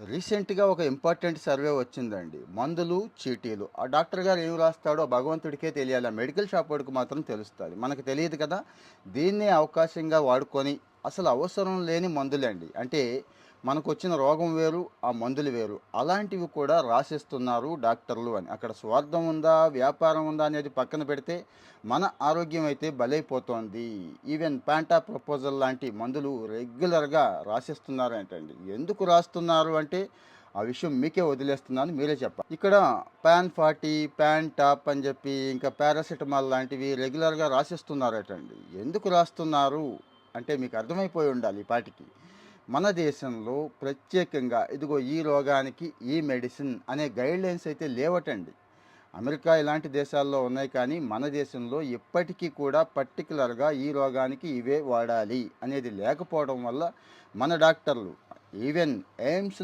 రీసెంట్‌గా ఒక important survey వచ్చిందండి. మందులు, చీటీలు. ఆ డాక్టర్ గారు ఏమి రాస్తాడో భగవంతుడికే తెలియాలి. ఆ మెడికల్ షాప్ వాడికి మాత్రం తెలుస్తది. మనకు తెలియదు కదా! దీన్నే అవకాశంగా వాడుకొని అసలు అవసరం లేని మందులండి. అంటే మనకొచ్చిన రోగం వేరు, ఆ మందులు వేరు. అలాంటివి కూడా రాసేస్తున్నారు డాక్టర్లు అని. అక్కడ స్వార్థం ఉందా, వ్యాపారం ఉందా అనేది పక్కన పెడితే మన ఆరోగ్యం అయితే బలైపోతోంది. ఈవెన్ ప్యాంటా ప్రపోజల్ లాంటి మందులు రెగ్యులర్‌గా రాసిస్తున్నారంటండి. ఎందుకు రాస్తున్నారు అంటే ఆ విషయం మీకే వదిలేస్తున్నాను. మీరే చెప్పాలి. ఇక్కడ పాన్ 40, పాన్ టాప్ అని చెప్పి ఇంకా పారాసిటమాల్ లాంటివి రెగ్యులర్‌గా రాసిస్తున్నారటండి. ఎందుకు రాస్తున్నారు అంటే మీకు అర్థమైపోయి ఉండాలి ఈ పాటికి. మన దేశంలో ప్రత్యేకంగా ఇదిగో ఈ రోగానికి ఈ మెడిసిన్ అనే గైడ్‌లైన్స్ అయితే లేవటండి. అమెరికా ఇలాంటి దేశాల్లో ఉన్నాయి కానీ మన దేశంలో ఇప్పటికీ కూడా పర్టికులర్గా ఈ రోగానికి ఇవే వాడాలి అనేది లేకపోవడం వల్ల మన డాక్టర్లు ఈవెన్ ఎయిమ్స్